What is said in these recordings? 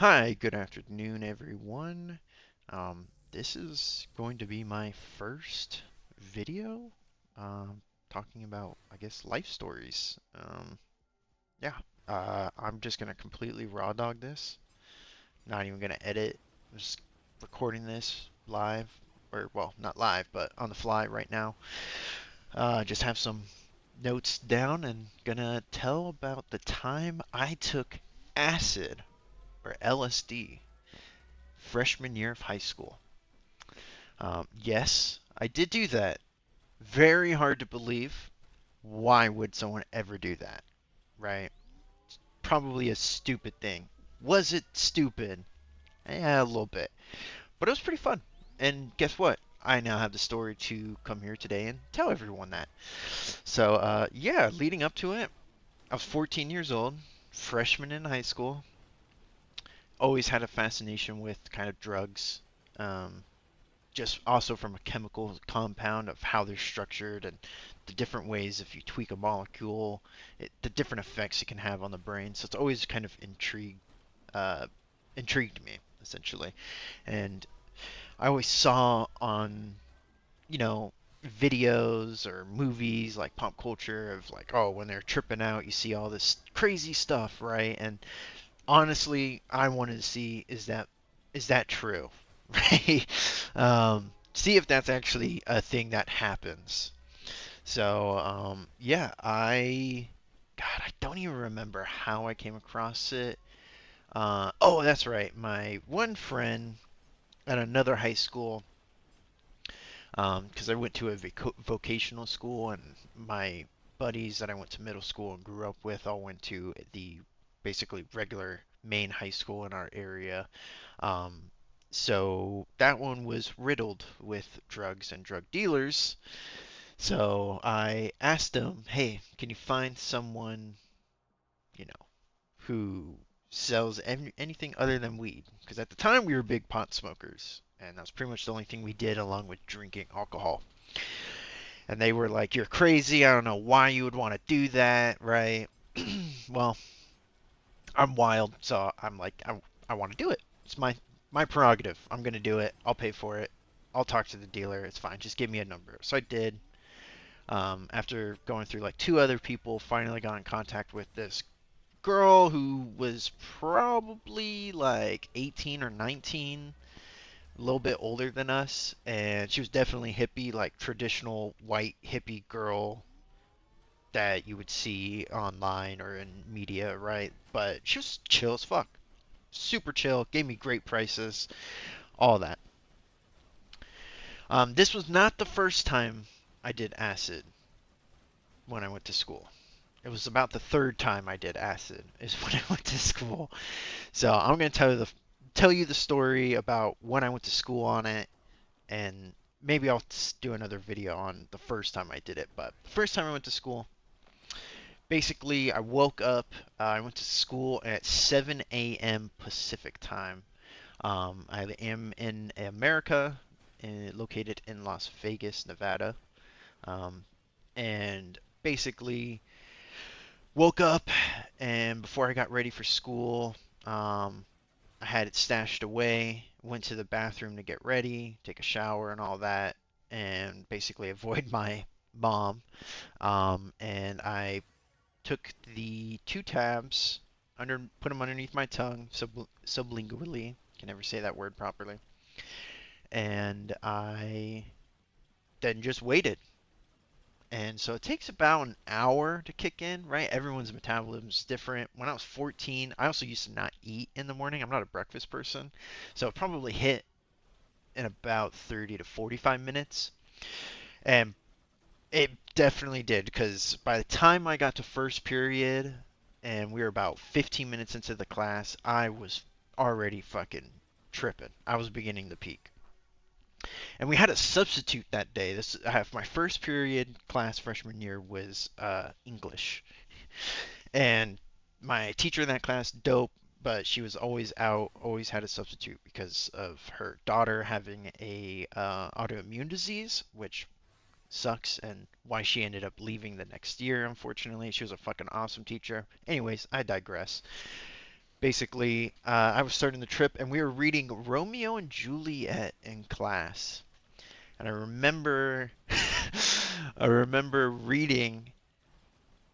Hi, good afternoon, everyone. This is going to be my first video, talking about, I guess, life stories. Yeah, I'm just gonna completely raw dog this. Not even gonna edit. I'm just recording this live, or well, not live, but on the fly right now. Just have some notes down and gonna tell about the time I took acid or LSD freshman year of high school. Yes, I did do that. Very hard to believe. Why would someone ever do that? Right? Probably a stupid thing. Was it stupid? Yeah, a little bit. But it was pretty fun. And guess what? I now have the story to come here today and tell everyone that. So, yeah, leading up to it, I was 14 years old, freshman in high school. Always had a fascination with kind of drugs. Um, just also from a chemical compound of how they're structured and the different ways if you tweak a molecule, the different effects it can have on the brain. So it's always kind of uh, intrigued me essentially, and I always saw on you know videos or movies like pop culture of like, oh, when they're tripping out you see all this crazy stuff, right? And honestly, I wanted to see, is that true, right? See if that's actually a thing that happens. So yeah, I don't even remember how I came across it. Oh, that's right. My one friend at another high school, because I went to a vocational school, and my buddies that I went to middle school and grew up with all went to the basically regular main high school in our area. Um, so that one was riddled with drugs and drug dealers. So I asked him, hey, can you find someone, you know, who sells anything other than weed? Because at the time we were big pot smokers, and that's pretty much the only thing we did along with drinking alcohol. And they were like, you're crazy. I don't know why you would want to do that, right? Well, I'm wild, so I'm like, I want to do it. It's my prerogative. I'm gonna do it. I'll pay for it. I'll talk to the dealer. It's fine. Just give me a number. So I did. After going through like two other people, finally got in contact with this girl who was probably like 18 or 19, a little bit older than us, and she was definitely hippie, like traditional white hippie girl that you would see online or in media, right? But she was chill as fuck. Super chill, gave me great prices, all that. This was not the first time I did acid when I went to school. It was about the third time I did acid is when I went to school. So I'm gonna tell you the story about when I went to school on it, and maybe I'll do another video on the first time I did it. But the first time I went to school, basically I woke up. I went to school at 7 a.m. Pacific time. I am in America, located in Las Vegas, Nevada. Um, and basically woke up, and before I got ready for school, um, I had it stashed away, went to the bathroom to get ready, take a shower and all that, and basically avoid my mom. And I took the two tabs, put them underneath my tongue, sublingually. Can never say that word properly. And I then just waited. And so it takes about an hour to kick in, right? Everyone's metabolism is different. When I was 14, I also used to not eat in the morning. I'm not a breakfast person. So it probably hit in about 30 to 45 minutes. And it definitely did, because by the time I got to first period and we were about 15 minutes into the class, I was already fucking tripping. I was beginning to peak. And we had a substitute that day. This I have my first period class freshman year was English, and my teacher in that class, dope, but she was always out. Always had a substitute because of her daughter having a autoimmune disease, which sucks, and why she ended up leaving the next year. Unfortunately, she was a fucking awesome teacher. Anyways, I digress. Basically, I was starting the trip, and we were reading Romeo and Juliet in class. And I remember, I remember reading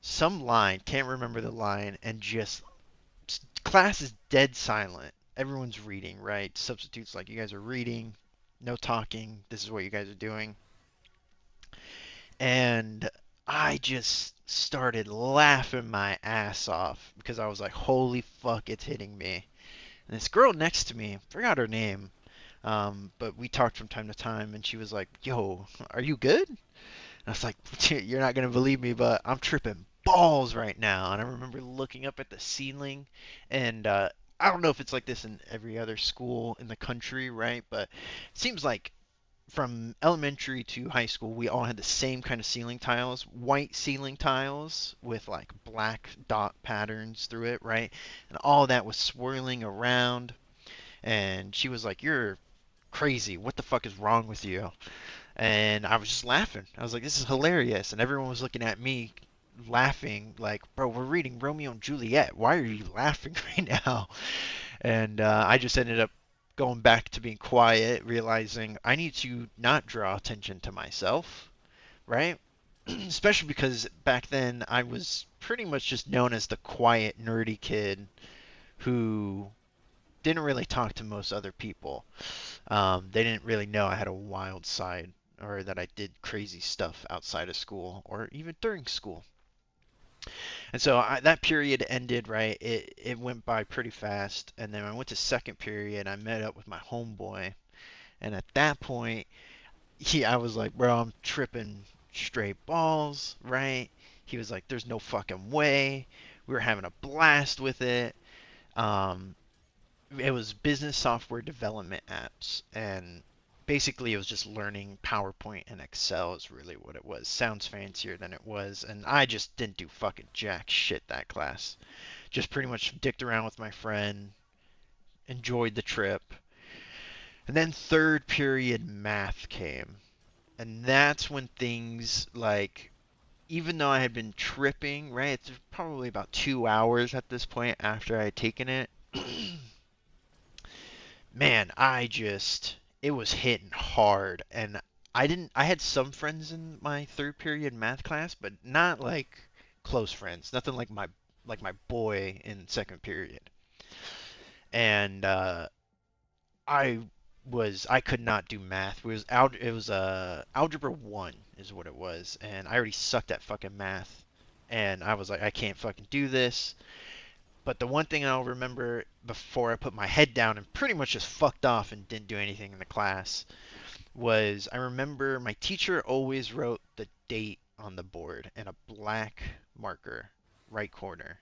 some line, can't remember the line, and just class is dead silent. Everyone's reading, right? Substitutes like, you guys are reading, no talking. This is what you guys are doing. And I just started laughing my ass off because I was like, holy fuck, it's hitting me. And this girl next to me, forgot her name, but we talked from time to time, and she was like, yo, are you good? And I was like, you're not going to believe me, but I'm tripping balls right now. And I remember looking up at the ceiling, and I don't know if it's like this in every other school in the country, right? But it seems like from elementary to high school, we all had the same kind of ceiling tiles, white ceiling tiles with like black dot patterns through it, right? And all that was swirling around. And she was like, "You're crazy. What the fuck is wrong with you?" And I was just laughing. I was like, "This is hilarious." And everyone was looking at me laughing like, "Bro, we're reading Romeo and Juliet. Why are you laughing right now?" And I just ended up going back to being quiet, realizing I need to not draw attention to myself, right? Especially because back then I was pretty much just known as the quiet, nerdy kid who didn't really talk to most other people. They didn't really know I had a wild side or that I did crazy stuff outside of school or even during school. And so that period ended, right? It went by pretty fast. And then I went to second period. I met up with my homeboy. And at that point, I was like, bro, I'm tripping straight balls, right? He was like, there's no fucking way. We were having a blast with it. Um, it was business software development apps, and basically it was just learning PowerPoint and Excel is really what it was. Sounds fancier than it was, and I just didn't do fucking jack shit that class. Just pretty much dicked around with my friend, enjoyed the trip. And then third period math came. And that's when things like, even though I had been tripping, right? It's probably about 2 hours at this point after I had taken it. Man, it was hitting hard. And I had some friends in my third period math class, but not like close friends. Nothing like my boy in second period. And I I could not do math. It was algebra 1 is what it was, and I already sucked at fucking math. And I was like, I can't fucking do this. But the one thing I'll remember before I put my head down and pretty much just fucked off and didn't do anything in the class was, I remember my teacher always wrote the date on the board in a black marker, right corner.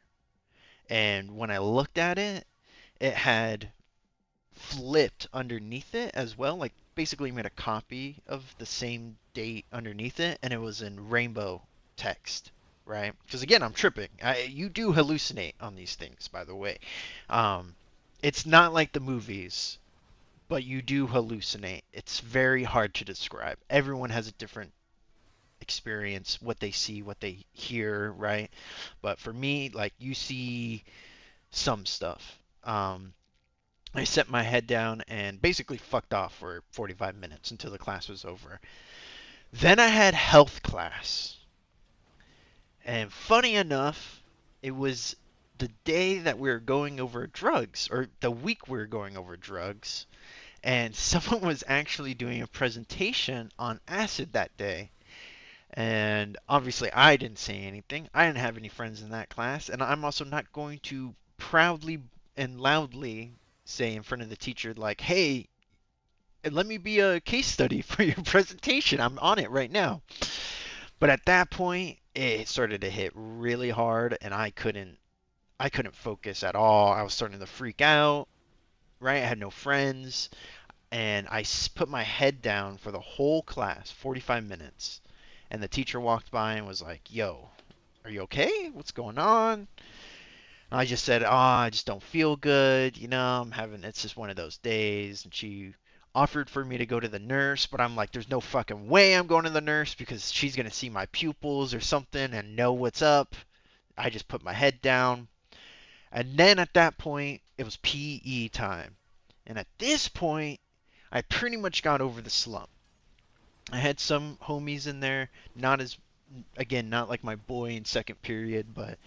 And when I looked at it, it had flipped underneath it as well, like basically made a copy of the same date underneath it, and it was in rainbow text, right? Because again, I'm tripping. You do hallucinate on these things, by the way. Um, it's not like the movies, but you do hallucinate. It's very hard to describe. Everyone has a different experience, what they see, what they hear, right? But for me, like you see some stuff. I set my head down and basically fucked off for 45 minutes until the class was over. Then I had health class. And funny enough, it was the day that we were going over drugs, or the week we were going over drugs, and someone was actually doing a presentation on acid that day. And obviously, I didn't say anything. I didn't have any friends in that class, and I'm also not going to proudly and loudly say in front of the teacher, like, hey, let me be a case study for your presentation. I'm on it right now. But at that point, it started to hit really hard, and I couldn't focus at all. I was starting to freak out, right? I had no friends, and put my head down for the whole class, 45 minutes. And the teacher walked by and was like, "Yo, are you okay? What's going on?" And I just said, "Oh, I just don't feel good. It's just one of those days." And she offered for me to go to the nurse, but I'm like, there's no fucking way I'm going to the nurse because she's going to see my pupils or something and know what's up. I just put my head down. And then at that point, it was PE time. And at this point, I pretty much got over the slump. I had some homies in there, not as, again, not like my boy in second period, but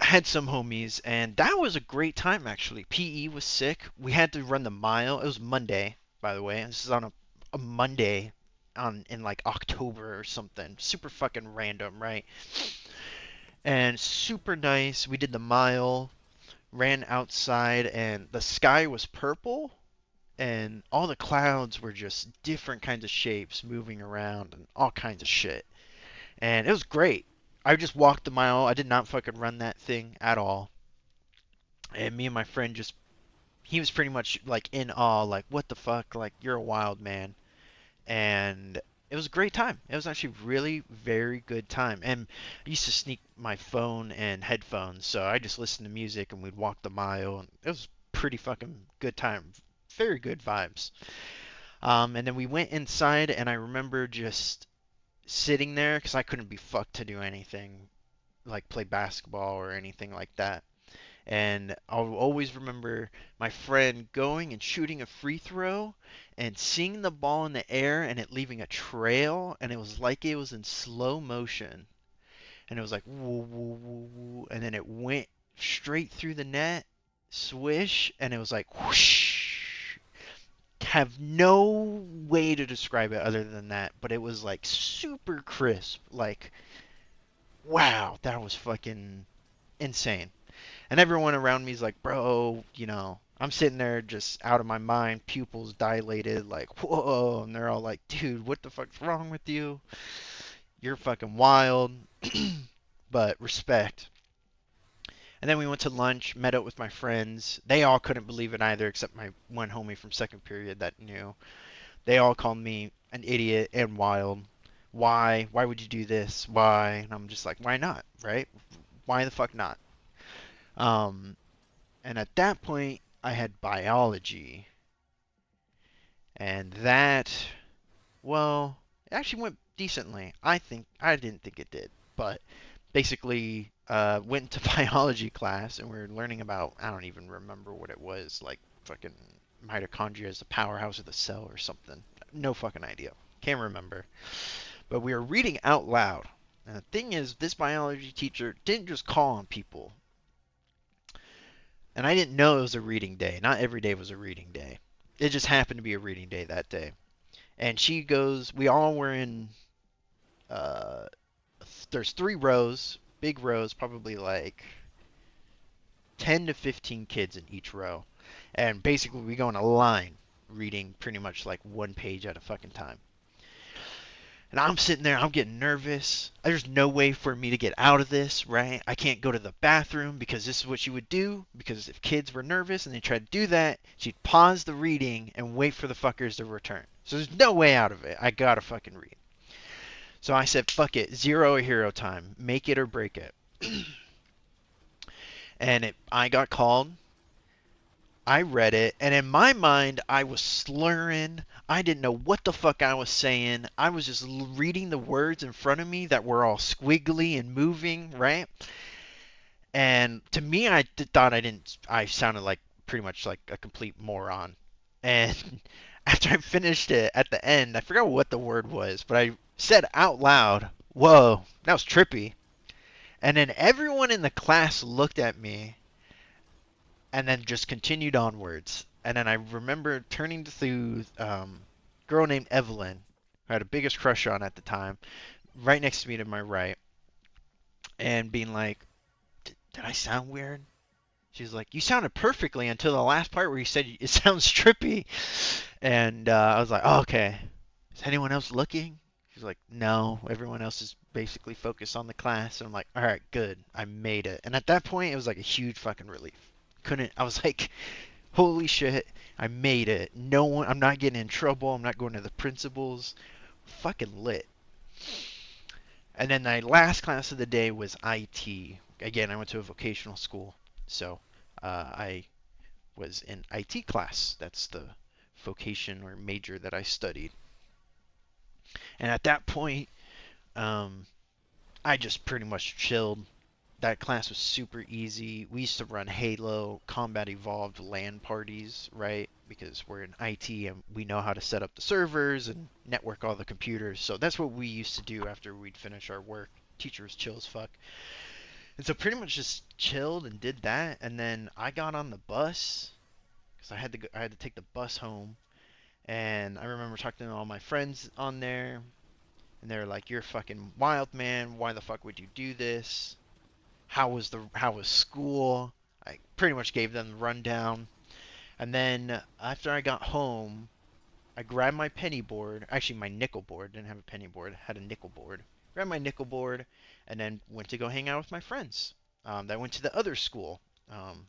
I had some homies, and that was a great time actually. PE was sick. We had to run the mile. It was Monday, by the way. This is on a Monday in like October or something. Super fucking random, right? And super nice. We did the mile, ran outside, and the sky was purple, and all the clouds were just different kinds of shapes moving around and all kinds of shit. And it was great. I just walked the mile. I did not fucking run that thing at all. And me and my friend just, he was pretty much like in awe, like, what the fuck? Like, you're a wild man. And it was a great time. It was actually really very good time. And I used to sneak my phone and headphones, so I just listened to music and we'd walk the mile, and it was pretty fucking good time. Very good vibes. And then we went inside, and I remember just sitting there because I couldn't be fucked to do anything like play basketball or anything like that. And I'll always remember my friend going and shooting a free throw and seeing the ball in the air and it leaving a trail, and it was like it was in slow motion. And it was like woo woo woo woo, and then it went straight through the net, swish, and it was like whoosh. Have no way to describe it other than that, but it was like super crisp. Like, wow, that was fucking insane. And everyone around me is like, bro, I'm sitting there just out of my mind, pupils dilated, like, whoa. And they're all like, dude, what the fuck's wrong with you? You're fucking wild. But respect. And then we went to lunch, met up with my friends. They all couldn't believe it either, except my one homie from second period that knew. They all called me an idiot and wild. Why? Why would you do this? Why? And I'm just like, why not? Right? Why the fuck not? Um, And at that point, I had biology. And that, well, it actually went decently. I didn't think it did. But basically, went to biology class and we were learning about, I don't even remember what it was, like fucking mitochondria is the powerhouse of the cell or something. No fucking idea. Can't remember. But we were reading out loud. And the thing is, this biology teacher didn't just call on people. And I didn't know it was a reading day. Not every day was a reading day. It just happened to be a reading day that day. And she goes, we all were in, uh, there's 3 rows, big rows, probably like 10 to 15 kids in each row. And basically we go in a line reading pretty much like one page at a fucking time. And I'm sitting there, I'm getting nervous. There's no way for me to get out of this, right? I can't go to the bathroom because this is what she would do. Because if kids were nervous and they tried to do that, she'd pause the reading and wait for the fuckers to return. So there's no way out of it. I gotta fucking read. So I said, fuck it, zero a hero time. Make it or break it. I got called. I read it, and in my mind, I was slurring. I didn't know what the fuck I was saying. I was just reading the words in front of me that were all squiggly and moving, right? And to me, thought I sounded like pretty much like a complete moron. And after I finished it at the end, I forgot what the word was, but I said out loud, whoa, that was trippy. And then everyone in the class looked at me and then just continued onwards. And then I remember turning to girl named Evelyn, who I had the biggest crush on at the time, right next to me to my right, and being like, "Did I sound weird?" She's like, "You sounded perfectly until the last part where you said it sounds trippy." And I was like, oh, "Okay, is anyone else looking?" She's like, "No, everyone else is basically focused on the class." And I'm like, "All right, good, I made it." And at that point, it was like a huge fucking relief. I was like, holy shit, I made it. No one, I'm not getting in trouble. I'm not going to the principal's. Fucking lit. And then my last class of the day was IT. Again, I went to a vocational school, so I was in IT class. That's the vocation or major that I studied. And at that point, I just pretty much chilled. That class was super easy. We used to run Halo, Combat Evolved LAN parties, right? Because we're in IT and we know how to set up the servers and network all the computers. So that's what we used to do after we'd finish our work. Teacher was chill as fuck. And so pretty much just chilled and did that. And then I got on the bus because I had to take the bus home. And I remember talking to all my friends on there, and they were like, "You're fucking wild, man. Why the fuck would you do this? How was school?" I pretty much gave them the rundown. And then after I got home, I grabbed my penny board, actually my nickel board, didn't have a penny board, had a nickel board. Grabbed my nickel board and then went to go hang out with my friends. That went to the other school um,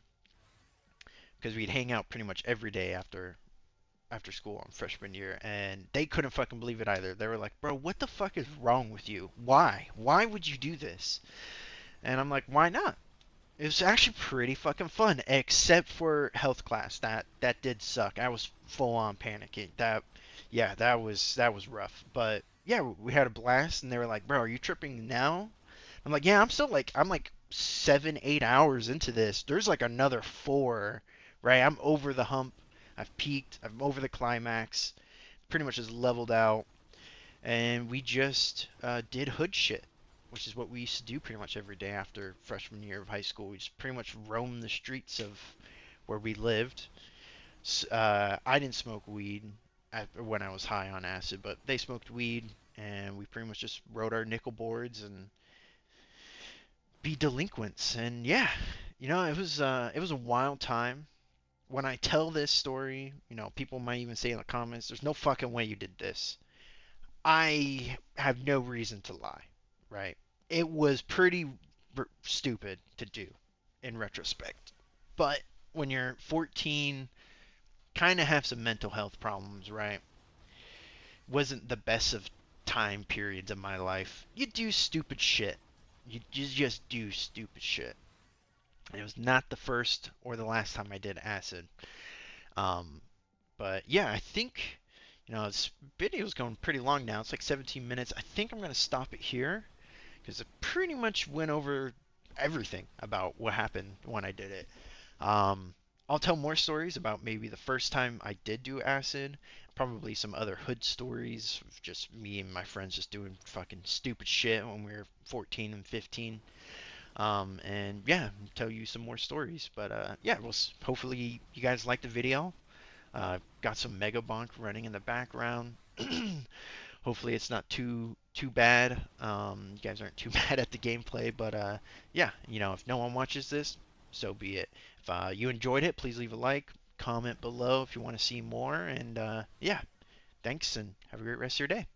because we'd hang out pretty much every day after school on freshman year, and they couldn't fucking believe it either. They were like, "Bro, what the fuck is wrong with you? Why? Why would you do this?" And I'm like, "Why not? It was actually pretty fucking fun, except for health class. That did suck. I was full on panicking. Yeah, that was rough. But yeah, we had a blast, and they were like, "Bro, are you tripping now?" I'm like, "Yeah, I'm like 7, 8 hours into this. There's like another four, right? I'm over the hump. I've peaked. I'm over the climax. Pretty much just leveled out." And we just did hood shit, which is what we used to do pretty much every day after freshman year of high school. We just pretty much roamed the streets of where we lived. I didn't smoke weed when I was high on acid, but they smoked weed, and we pretty much just rode our nickel boards and be delinquents. And yeah, it was a wild time. When I tell this story, people might even say in the comments, "There's no fucking way you did this." I have no reason to lie, right? It was pretty stupid to do in retrospect. But when you're 14, kind of have some mental health problems, right? Wasn't the best of time periods of my life. You do stupid shit. You just do stupid shit. It was not the first or the last time I did acid. Um, but yeah, I think this video's going pretty long now. It's like 17 minutes. I think I'm gonna stop it here because it pretty much went over everything about what happened when I did it. Um, I'll tell more stories about maybe the first time I did do acid, probably some other hood stories of just me and my friends just doing fucking stupid shit when we were 14 and 15. And yeah, tell you some more stories. But yeah, hopefully you guys liked the video. Got some Mega Bonk running in the background. Hopefully it's not too bad. You guys aren't too mad at the gameplay, but yeah, if no one watches this, so be it. If you enjoyed it, please leave a like, comment below if you want to see more, and yeah, thanks, and have a great rest of your day.